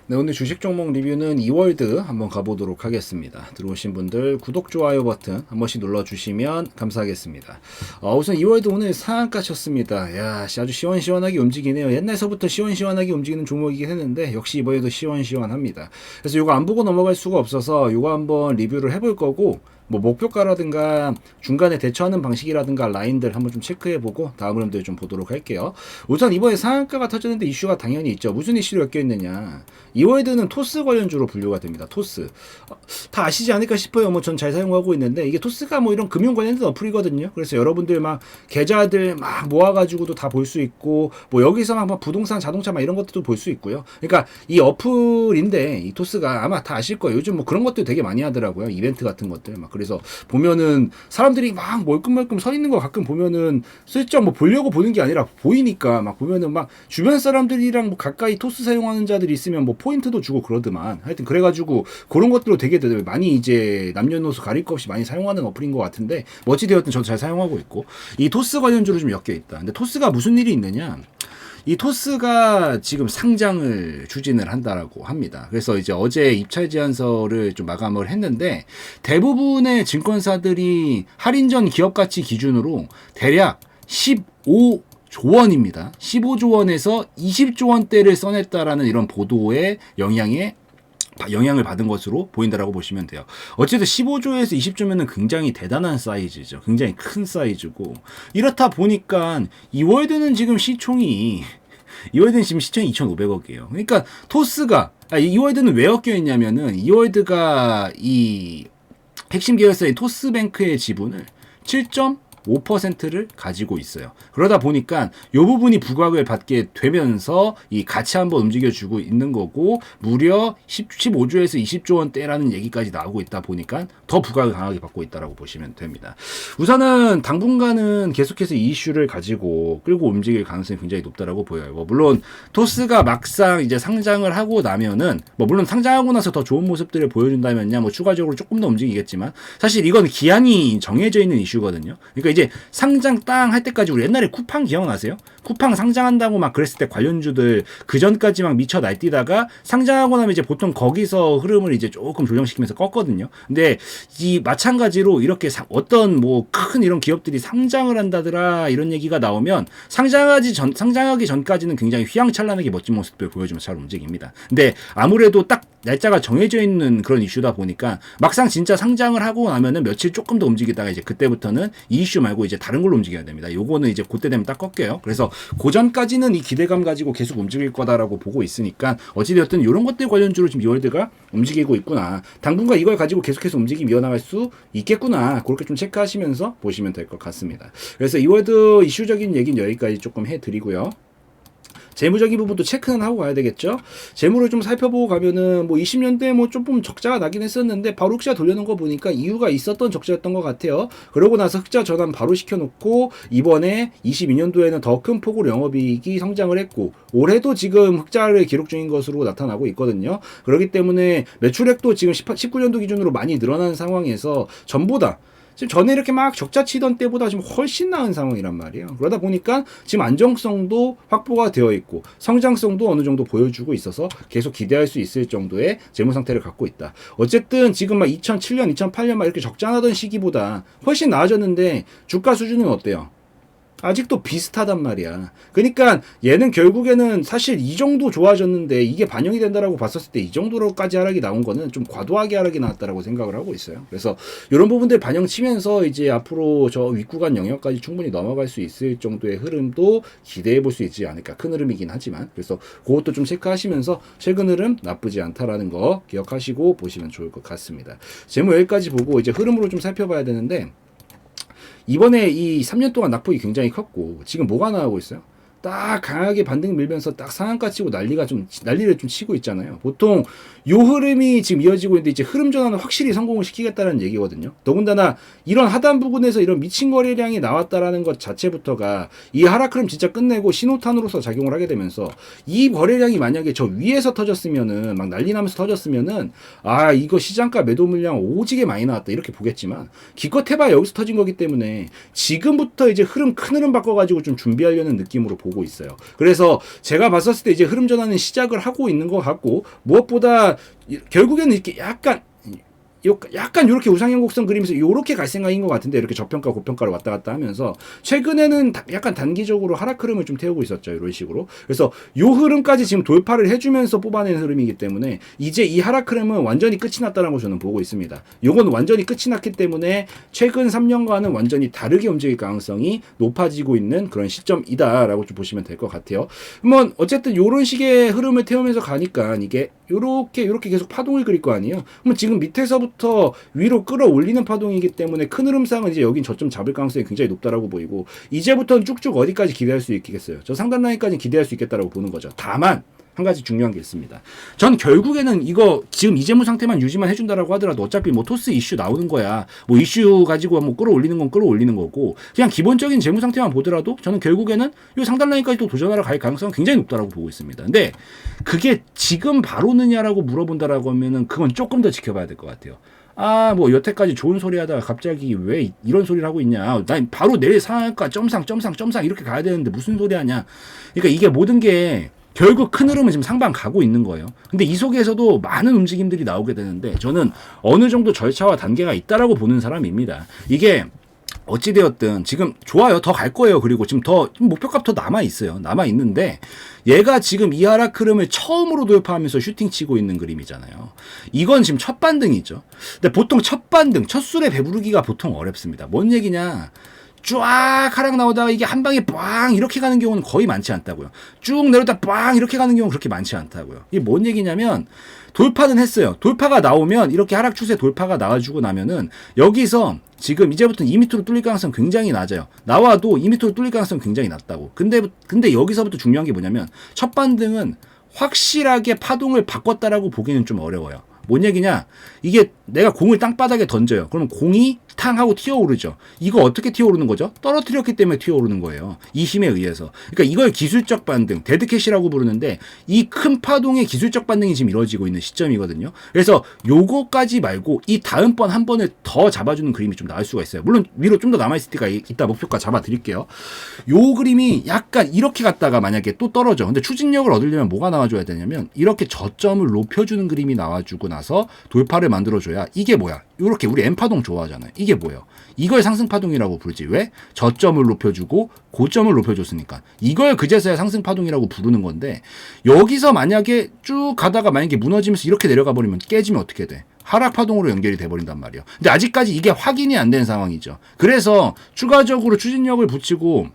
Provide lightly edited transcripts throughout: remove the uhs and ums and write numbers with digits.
네, 오늘 주식 종목 리뷰는 이월드 한번 가보도록 하겠습니다. 들어오신 분들 구독, 좋아요 버튼 한 번씩 눌러주시면 감사하겠습니다. 우선 이월드 오늘 상한가 쳤습니다. 야, 아주 시원시원하게 움직이네요. 옛날서부터 시원시원하게 움직이는 종목이긴 했는데 역시 이번에도 시원시원합니다. 그래서 이거 안 보고 넘어갈 수가 없어서 이거 한번 리뷰를 해볼 거고, 뭐 목표가라든가 중간에 대처하는 방식이라든가 라인들 한번 좀 체크해보고 다음 흐름들 좀 보도록 할게요. 우선 이번에 상한가가 터졌는데 이슈가 당연히 있죠. 무슨 이슈로 엮여있느냐, 이월드는 토스 관련주로 분류가 됩니다. 토스 다 아시지 않을까 싶어요. 뭐 전 잘 사용하고 있는데 이게 토스가 뭐 이런 금융 관련된 어플이거든요. 그래서 여러분들 막 계좌들 막 모아가지고도 다 볼 수 있고, 뭐 여기서 막 부동산, 자동차 막 이런 것들도 볼 수 있고요. 그러니까 이 어플인데 이 토스가 아마 다 아실 거예요. 요즘 뭐 그런 것들 되게 많이 하더라고요. 이벤트 같은 것들 막. 그래서 보면은 사람들이 막 멀끔멀끔 서 있는 거 가끔 보면은 슬쩍 뭐 보려고 보는 게 아니라 보이니까 막 보면은 막 주변 사람들이랑 뭐 가까이 토스 사용하는 자들이 있으면 뭐 포인트도 주고 그러더만. 하여튼 그래가지고 그런 것들로 되게 많이 이제 남녀노소 가릴 거 없이 많이 사용하는 어플인 것 같은데, 뭐 어찌되었든 저도 잘 사용하고 있고, 이 토스 관련주로 좀 엮여 있다. 근데 토스가 무슨 일이 있느냐, 이 토스가 지금 상장을 추진을 한다라고 합니다. 그래서 이제 어제 입찰 제안서를 좀 마감을 했는데, 대부분의 증권사들이 할인 전 기업 가치 기준으로 대략 15조 원입니다. 15조 원에서 20조 원대를 써냈다라는 이런 보도에 영향을 받은 것으로 보인다라고 보시면 돼요. 어쨌든 15조에서 20조면은 굉장히 대단한 사이즈죠. 굉장히 큰 사이즈고, 이렇다 보니까 이월드는 지금 시총이 2,500억이에요. 그러니까 토스가, 이월드는 왜 엮여 있냐면은, 이월드가 이 핵심 계열사인 토스뱅크의 지분을 7.5%를 가지고 있어요. 그러다 보니까 이 부분이 부각을 받게 되면서 이 같이 한번 움직여주고 있는 거고, 무려 15조에서 20조 원대라는 얘기까지 나오고 있다 보니까 더 부각을 강하게 받고 있다라고 보시면 됩니다. 우선은 당분간은 계속해서 이 이슈를 가지고 끌고 움직일 가능성이 굉장히 높다라고 보여요. 뭐 물론 토스가 막상 이제 상장을 하고 나면은, 뭐 물론 상장하고 나서 더 좋은 모습들을 보여준다면야 뭐 추가적으로 조금 더 움직이겠지만, 사실 이건 기한이 정해져 있는 이슈거든요. 그러니까 이제 상장 땅 할 때까지, 우리 옛날에 쿠팡 기억나세요? 쿠팡 상장한다고 막 그랬을 때 관련주들 그 전까지 막 미쳐 날뛰다가 상장하고 나면 이제 보통 거기서 흐름을 이제 조금 조정시키면서 껐거든요. 근데 이 마찬가지로 이렇게 어떤 뭐 큰 이런 기업들이 상장을 한다더라 이런 얘기가 나오면, 상장하기 전까지는 굉장히 휘황찬란하게 멋진 모습들 보여주면서 잘 움직입니다. 근데 아무래도 딱 날짜가 정해져 있는 그런 이슈다 보니까 막상 진짜 상장을 하고 나면은 며칠 조금 더 움직이다가 이제 그때부터는 이 이슈 말고 이제 다른 걸로 움직여야 됩니다. 요거는 이제 그때 되면 딱 꺾여요. 그래서 고전까지는 이 기대감 가지고 계속 움직일 거다라고 보고 있으니까, 어찌되었든 이런 것들 관련주로 지금 이월드가 움직이고 있구나, 당분간 이걸 가지고 계속해서 움직임 이어나갈 수 있겠구나, 그렇게 좀 체크하시면서 보시면 될 것 같습니다. 그래서 이월드 이슈적인 얘기는 여기까지 조금 해드리고요. 재무적인 부분도 체크는 하고 가야 되겠죠. 재무를 좀 살펴보고 가면은 뭐 20년대에 뭐 조금 적자가 나긴 했었는데 바로 흑자 돌려놓은 거 보니까 이유가 있었던 적자였던 것 같아요. 그러고 나서 흑자 전환 바로 시켜놓고 이번에 22년도에는 더 큰 폭으로 영업이익이 성장을 했고, 올해도 지금 흑자를 기록 중인 것으로 나타나고 있거든요. 그렇기 때문에 매출액도 지금 19년도 기준으로 많이 늘어나는 상황에서 전보다, 지금 전에 이렇게 막 적자 치던 때보다 지금 훨씬 나은 상황이란 말이에요. 그러다 보니까 지금 안정성도 확보가 되어 있고 성장성도 어느 정도 보여주고 있어서 계속 기대할 수 있을 정도의 재무 상태를 갖고 있다. 어쨌든 지금 막 2007년, 2008년 막 이렇게 적자나던 시기보다 훨씬 나아졌는데 주가 수준은 어때요? 아직도 비슷하단 말이야. 그러니까 얘는 결국에는 사실 이 정도 좋아졌는데 이게 반영이 된다라고 봤었을 때 이 정도로까지 하락이 나온 거는 좀 과도하게 하락이 나왔다라고 생각을 하고 있어요. 그래서 이런 부분들 반영 치면서 이제 앞으로 저 윗구간 영역까지 충분히 넘어갈 수 있을 정도의 흐름도 기대해 볼 수 있지 않을까. 큰 흐름이긴 하지만. 그래서 그것도 좀 체크하시면서 최근 흐름 나쁘지 않다라는 거 기억하시고 보시면 좋을 것 같습니다. 재무 여기까지 보고 이제 흐름으로 좀 살펴봐야 되는데, 이번에 이 3년 동안 낙폭이 굉장히 컸고 지금 뭐가 나오고 있어요? 딱 강하게 반등 밀면서 딱 상한가 치고 난리를 좀 치고 있잖아요. 보통 요 흐름이 지금 이어지고 있는데 이제 흐름 전환을 확실히 성공을 시키겠다는 얘기거든요. 더군다나 이런 하단 부근에서 이런 미친 거래량이 나왔다라는 것 자체부터가 이 하락 흐름 진짜 끝내고 신호탄으로서 작용을 하게 되면서, 이 거래량이 만약에 저 위에서 터졌으면은 막 난리 나면서 터졌으면은 이거 시장가 매도 물량 오지게 많이 나왔다 이렇게 보겠지만, 기껏 해봐야 여기서 터진 거기 때문에 지금부터 이제 큰 흐름 바꿔가지고 좀 준비하려는 느낌으로 보고 보고 있어요. 그래서 제가 봤었을 때 이제 흐름 전환은 시작을 하고 있는 것 같고, 무엇보다 결국에는 이렇게 약간 이렇게 우상향 곡선 그리면서 이렇게 갈 생각인 것 같은데, 이렇게 저평가 고평가를 왔다 갔다 하면서 최근에는 약간 단기적으로 하락 흐름을 좀 태우고 있었죠. 이런 식으로. 그래서 요 흐름까지 지금 돌파를 해주면서 뽑아낸 흐름이기 때문에 이제 이 하락 흐름은 완전히 끝이 났다는 걸 저는 보고 있습니다. 요건 완전히 끝이 났기 때문에 최근 3년간은 완전히 다르게 움직일 가능성이 높아지고 있는 그런 시점이다라고 좀 보시면 될 것 같아요. 뭐 어쨌든 요런 식의 흐름을 태우면서 가니까 이게 요렇게 계속 파동을 그릴 거 아니에요. 그럼 지금 밑에서부터 위로 끌어올리는 파동이기 때문에 큰 흐름상은 이제 여긴 저점 잡을 가능성이 굉장히 높다라고 보이고, 이제부터는 쭉쭉 어디까지 기대할 수 있겠어요? 저 상단 라인까지 기대할 수 있겠다라고 보는 거죠. 다만 한 가지 중요한 게 있습니다. 전 결국에는 이거 지금 이 재무 상태만 유지만 해준다라고 하더라도 어차피 뭐 토스 이슈 나오는 거야. 뭐 이슈 가지고 뭐 끌어올리는 건 끌어올리는 거고, 그냥 기본적인 재무 상태만 보더라도 저는 결국에는 이 상단 라인까지 또 도전하러 갈 가능성은 굉장히 높다라고 보고 있습니다. 근데 그게 지금 바로느냐라고 물어본다라고 하면은 그건 조금 더 지켜봐야 될 것 같아요. 뭐 여태까지 좋은 소리 하다가 갑자기 왜 이런 소리를 하고 있냐. 난 바로 내일 상한가 점상 이렇게 가야 되는데 무슨 소리 하냐. 그러니까 이게 모든 게 결국 큰 흐름은 지금 상방 가고 있는 거예요. 근데 이 속에서도 많은 움직임들이 나오게 되는데 저는 어느 정도 절차와 단계가 있다라고 보는 사람입니다. 이게 어찌되었든 지금 좋아요. 더 갈 거예요. 그리고 지금 목표값 더 남아있어요. 남아있는데 얘가 지금 이 하락 흐름을 처음으로 돌파하면서 슈팅 치고 있는 그림이잖아요. 이건 지금 첫 반등이죠. 근데 보통 첫 반등, 첫 술에 배부르기가 보통 어렵습니다. 뭔 얘기냐. 쫙 하락 나오다가 이게 한 방에 빵 이렇게 가는 경우는 거의 많지 않다고요. 쭉 내려다 빵 이렇게 가는 경우는 그렇게 많지 않다고요. 이게 뭔 얘기냐면 돌파는 했어요. 돌파가 나오면 이렇게 하락 추세 돌파가 나와주고 나면은 여기서 지금 이제부터는 2m로 뚫릴 가능성 굉장히 낮아요. 나와도 2m로 뚫릴 가능성 굉장히 낮다고. 근데 여기서부터 중요한 게 뭐냐면 첫 반등은 확실하게 파동을 바꿨다라고 보기는 좀 어려워요. 뭔 얘기냐? 이게 내가 공을 땅바닥에 던져요. 그러면 공이 탕 하고 튀어오르죠. 이거 어떻게 튀어오르는 거죠? 떨어뜨렸기 때문에 튀어오르는 거예요. 이 힘에 의해서. 그러니까 이걸 기술적 반등, 데드캣이라고 부르는데 이 큰 파동의 기술적 반등이 지금 이루어지고 있는 시점이거든요. 그래서 요거까지 말고 이 다음번 한 번을 더 잡아주는 그림이 좀 나올 수가 있어요. 물론 위로 좀 더 남아있을 때가 이따 목표가 잡아드릴게요. 요 그림이 약간 이렇게 갔다가 만약에 또 떨어져. 근데 추진력을 얻으려면 뭐가 나와줘야 되냐면 이렇게 저점을 높여주는 그림이 나와주고 나서 돌파를 만들어줘야 이게 뭐야? 이렇게 우리 M파동 좋아하잖아요. 이게 뭐예요? 이걸 상승파동이라고 부르지. 왜? 저점을 높여주고 고점을 높여줬으니까. 이걸 그제서야 상승파동이라고 부르는 건데 여기서 만약에 쭉 가다가 만약에 무너지면서 이렇게 내려가 버리면 깨지면 어떻게 돼? 하락파동으로 연결이 돼버린단 말이에요. 근데 아직까지 이게 확인이 안 된 상황이죠. 그래서 추가적으로 추진력을 붙이고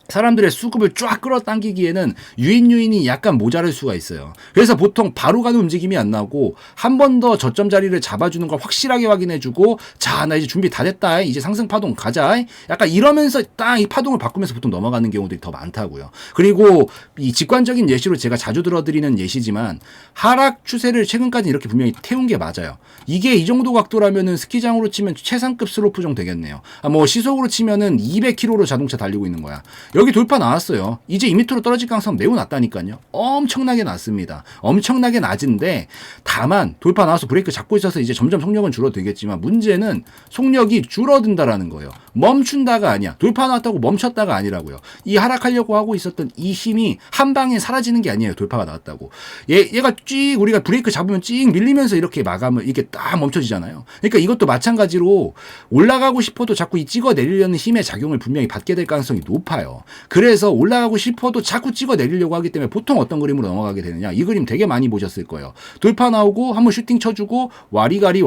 사람들의 수급을 쫙 끌어당기기에는 유인이 약간 모자랄 수가 있어요. 그래서 보통 바로 가는 움직임이 안 나고 한 번 더 저점 자리를 잡아주는 걸 확실하게 확인해주고 자, 나 이제 준비 다 됐다. 이제 상승 파동 가자. 약간 이러면서 딱 이 파동을 바꾸면서 보통 넘어가는 경우들이 더 많다고요. 그리고 이 직관적인 예시로 제가 자주 들어드리는 예시지만 하락 추세를 최근까지 이렇게 분명히 태운 게 맞아요. 이게 이 정도 각도라면은 스키장으로 치면 최상급 슬로프 정도 되겠네요. 뭐 시속으로 치면은 200km로 자동차 달리고 있는 거야. 여기 돌파 나왔어요. 이제 2m로 떨어질 가능성 매우 낮다니까요. 엄청나게 낮습니다. 엄청나게 낮은데 다만 돌파 나와서 브레이크 잡고 있어서 이제 점점 속력은 줄어들겠지만 문제는 속력이 줄어든다라는 거예요. 멈춘다가 아니야. 돌파 나왔다고 멈췄다가 아니라고요. 이 하락하려고 하고 있었던 이 힘이 한 방에 사라지는 게 아니에요. 돌파가 나왔다고. 얘가 쭉 우리가 브레이크 잡으면 쭉 밀리면서 이렇게 마감을 이게 딱 멈춰지잖아요. 그러니까 이것도 마찬가지로 올라가고 싶어도 자꾸 이 찍어 내리려는 힘의 작용을 분명히 받게 될 가능성이 높아요. 그래서 올라가고 싶어도 자꾸 찍어 내리려고 하기 때문에 보통 어떤 그림으로 넘어가게 되느냐. 이 그림 되게 많이 보셨을 거예요. 돌파 나오고 한번 슈팅 쳐주고 와리가리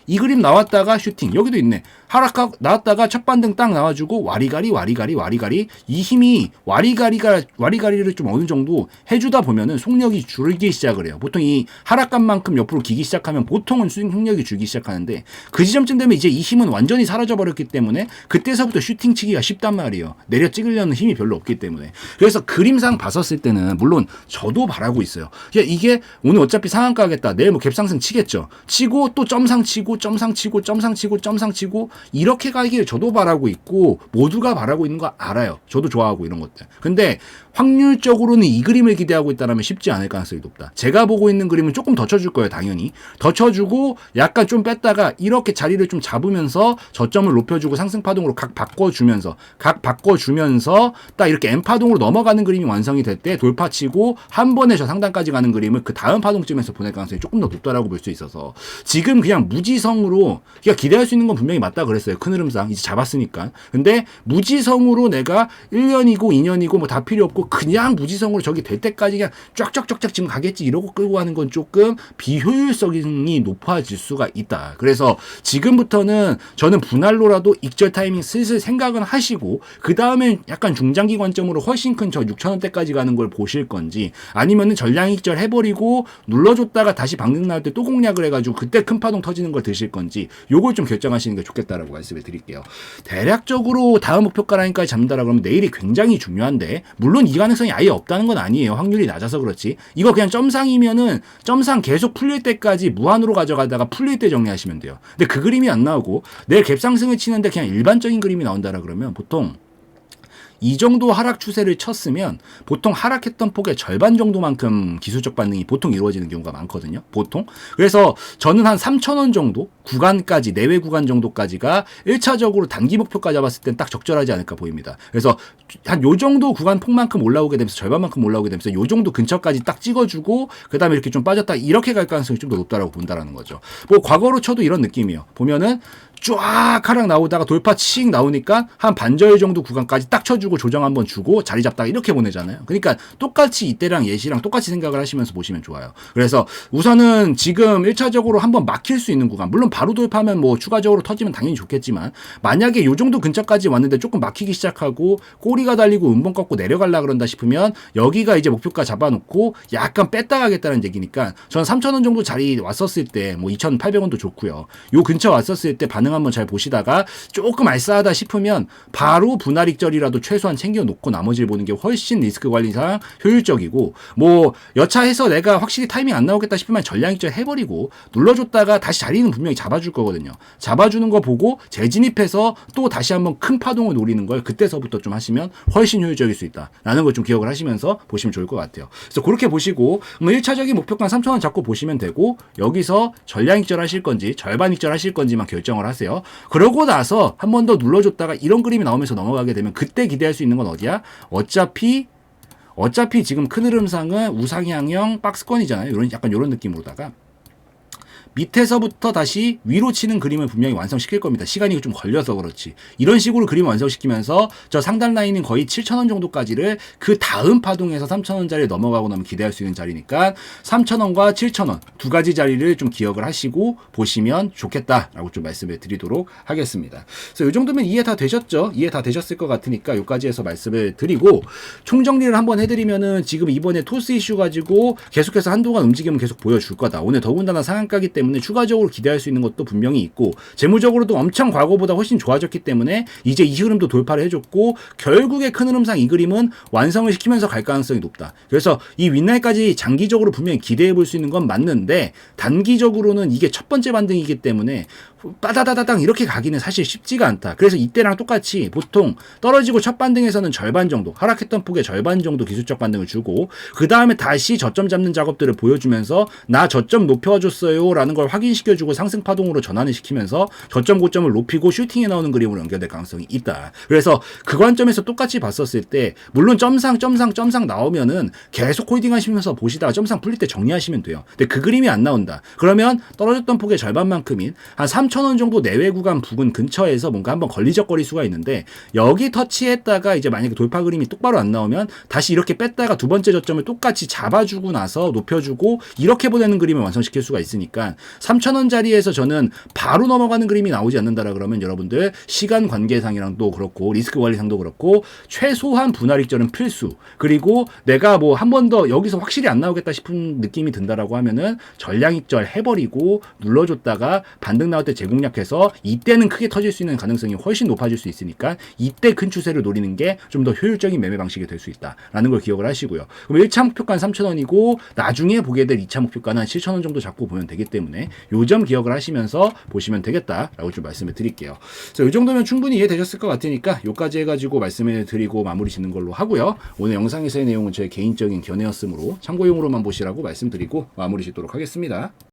이 그림 나왔다가 슈팅. 여기도 있네. 하락하고 나왔다가 첫 반등 딱 나와주고 와리가리 이 힘이 와리가리를 좀 어느 정도 해주다 보면은 속력이 줄기 시작을 해요. 보통 이 하락간만큼 옆으로 기기 시작하면 보통은 속력이 줄기 시작하는데 그 지점쯤 되면 이제 이 힘은 완전히 사라져 버렸기 때문에 그때서부터 슈팅 치기가 쉽단 말이에요. 내려 찍으려는 힘이 별로 없기 때문에. 그래서 그림상 봤었을 때는 물론 저도 바라고 있어요. 야, 이게 오늘 어차피 상한가 하겠다. 내일 뭐 갭상승 치겠죠. 치고 또 점상 치고 이렇게 가기를 저도 바라고 있고 모두가 바라고 있는 거 알아요. 저도 좋아하고 이런 것들. 근데 확률적으로는 이 그림을 기대하고 있다면 쉽지 않을 가능성이 높다. 제가 보고 있는 그림은 조금 더 쳐줄 거예요, 당연히. 더 쳐주고 약간 좀 뺐다가 이렇게 자리를 좀 잡으면서 저점을 높여주고 상승파동으로 각 바꿔주면서 딱 이렇게 M파동으로 넘어가는 그림이 완성이 될 때 돌파치고 한 번에 저 상단까지 가는 그림을 그 다음 파동쯤에서 보낼 가능성이 조금 더 높다라고 볼 수 있어서 지금 그냥 무지성으로 그냥 기대할 수 있는 건 분명히 맞다 그랬어요. 큰 흐름상 이제 잡았으니까. 근데 무지성으로 내가 1년이고 2년이고 뭐 다 필요 없고 그냥 무지성으로 저기 될 때까지 그냥 쫙쫙쫙쫙 지금 가겠지 이러고 끌고 가는 건 조금 비효율성이 높아질 수가 있다. 그래서 지금부터는 저는 분할로라도 익절 타이밍 슬슬 생각은 하시고 그 다음에 약간 중장기 관점으로 훨씬 큰 저 6,000원대까지 가는 걸 보실 건지 아니면은 전량 익절 해버리고 눌러줬다가 다시 방등 나올 때 또 공략을 해가지고 그때 큰 파동 터지는 걸 드실 건지 요걸 좀 결정하시는 게 좋겠다라고 말씀을 드릴게요. 대략적으로 다음 목표가 라인까지 잡는다라 그러면 내일이 굉장히 중요한데 물론 이 가능성이 아예 없다는 건 아니에요. 확률이 낮아서 그렇지. 이거 그냥 점상이면은 점상 계속 풀릴 때까지 무한으로 가져가다가 풀릴 때 정리하시면 돼요. 근데 그 그림이 안 나오고 내일 갭상승을 치는데 그냥 일반적인 그림이 나온다라 그러면 보통 이 정도 하락 추세를 쳤으면 보통 하락했던 폭의 절반 정도만큼 기술적 반등이 보통 이루어지는 경우가 많거든요. 보통. 그래서 저는 한 3,000원 정도 구간까지 내외 구간 정도까지가 1차적으로 단기 목표까지 잡았을 땐 딱 적절하지 않을까 보입니다. 그래서 한 요 정도 구간 폭만큼 올라오게 되면서 절반만큼 올라오게 되면서 요 정도 근처까지 딱 찍어주고 그다음에 이렇게 좀 빠졌다 이렇게 갈 가능성이 좀 더 높다라고 본다라는 거죠. 뭐 과거로 쳐도 이런 느낌이에요. 보면은 쫙 하락 나오다가 돌파 칙 나오니까 한 반절 정도 구간까지 딱 쳐주고 조정 한번 주고 자리 잡다가 이렇게 보내잖아요. 그러니까 똑같이 이때랑 예시랑 똑같이 생각을 하시면서 보시면 좋아요. 그래서 우선은 지금 1차적으로 한번 막힐 수 있는 구간 물론 바로 돌파하면 뭐 추가적으로 터지면 당연히 좋겠지만 만약에 요 정도 근처까지 왔는데 조금 막히기 시작하고 꼬리가 달리고 음봉 꺾고 내려가려고 그런다 싶으면 여기가 이제 목표가 잡아놓고 약간 뺐다 가겠다는 얘기니까 저는 3,000원 정도 자리 왔었을 때 뭐 2,800원도 좋고요. 요 근처 왔었을 때 반응 한번 잘 보시다가 조금 알싸하다 싶으면 바로 분할 익절이라도 최소한 챙겨놓고 나머지를 보는 게 훨씬 리스크 관리상 효율적이고 뭐 여차해서 내가 확실히 타이밍 안 나오겠다 싶으면 전량 익절 해버리고 눌러줬다가 다시 자리는 분명히 잡아줄 거거든요. 잡아주는 거 보고 재진입해서 또 다시 한번 큰 파동을 노리는 걸 그때서부터 좀 하시면 훨씬 효율적일 수 있다라는 걸 좀 기억을 하시면서 보시면 좋을 것 같아요. 그래서 그렇게 보시고 뭐 1차적인 목표가 3,000원 잡고 보시면 되고 여기서 전량 익절 하실 건지 절반 익절 하실 건지만 결정을 하세요. 그러고 나서 한 번 더 눌러줬다가 이런 그림이 나오면서 넘어가게 되면 그때 기대할 수 있는 건 어디야? 어차피 지금 큰 흐름상은 우상향형 박스권이잖아요. 약간 이런 느낌으로다가 밑에서부터 다시 위로 치는 그림을 분명히 완성시킬 겁니다. 시간이 좀 걸려서 그렇지. 이런 식으로 그림을 완성시키면서 저 상단 라인은 거의 7,000원 정도까지를 그 다음 파동에서 3,000원짜리 넘어가고 나면 기대할 수 있는 자리니까 3,000원과 7,000원 두 가지 자리를 좀 기억을 하시고 보시면 좋겠다라고 좀 말씀을 드리도록 하겠습니다. 그래서 이 정도면 이해 다 되셨죠? 이해 다 되셨을 것 같으니까 여기까지 해서 말씀을 드리고 총정리를 한번 해드리면은 지금 이번에 토스 이슈 가지고 계속해서 한동안 움직임은 계속 보여줄 거다. 오늘 더군다나 상한가기 때문에 추가적으로 기대할 수 있는 것도 분명히 있고 재무적으로도 엄청 과거보다 훨씬 좋아졌기 때문에 이제 이 흐름도 돌파를 해줬고 결국에 큰 흐름상 이 그림은 완성을 시키면서 갈 가능성이 높다. 그래서 이 윗날까지 장기적으로 분명히 기대해 볼 수 있는 건 맞는데 단기적으로는 이게 첫 번째 반등이기 때문에 빠다다다당 이렇게 가기는 사실 쉽지가 않다. 그래서 이때랑 똑같이 보통 떨어지고 첫 반등에서는 절반 정도 하락했던 폭의 절반 정도 기술적 반등을 주고 그 다음에 다시 저점 잡는 작업들을 보여주면서 나 저점 높여줬어요 라는 걸 확인시켜주고 상승 파동으로 전환을 시키면서 저점 고점을 높이고 슈팅에 나오는 그림으로 연결될 가능성이 있다. 그래서 그 관점에서 똑같이 봤었을 때 물론 점상 나오면은 계속 홀딩 하시면서 보시다가 점상 풀릴 때 정리하시면 돼요. 근데 그 그림이 안 나온다. 그러면 떨어졌던 폭의 절반만큼인 한 3,000원 정도 내외 구간 부근 근처에서 뭔가 한번 걸리적거릴 수가 있는데 여기 터치했다가 이제 만약에 돌파 그림이 똑바로 안 나오면 다시 이렇게 뺐다가 두 번째 저점을 똑같이 잡아주고 나서 높여주고 이렇게 보내는 그림을 완성시킬 수가 있으니까 3,000원짜리에서 저는 바로 넘어가는 그림이 나오지 않는다라 그러면 여러분들 시간 관계상이랑도 그렇고 리스크 관리상도 그렇고 최소한 분할 익절은 필수. 그리고 내가 뭐 한 번 더 여기서 확실히 안 나오겠다 싶은 느낌이 든다라고 하면은 전량 익절 해버리고 눌러줬다가 반등 나올 때 재공략해서 이때는 크게 터질 수 있는 가능성이 훨씬 높아질 수 있으니까 이때 큰 추세를 노리는 게 좀 더 효율적인 매매 방식이 될 수 있다라는 걸 기억을 하시고요. 그럼 1차 목표가는 3,000원이고 나중에 보게 될 2차 목표가는 한 7,000원 정도 잡고 보면 되기 때문에 때문에 요 점 기억을 하시면서 보시면 되겠다라고 좀 말씀을 드릴게요. 그래서 이 정도면 충분히 이해되셨을 것 같으니까 요까지 해가지고 말씀을 드리고 마무리 짓는 걸로 하고요. 오늘 영상에서의 내용은 저의 개인적인 견해였으므로 참고용으로만 보시라고 말씀드리고 마무리 짓도록 하겠습니다.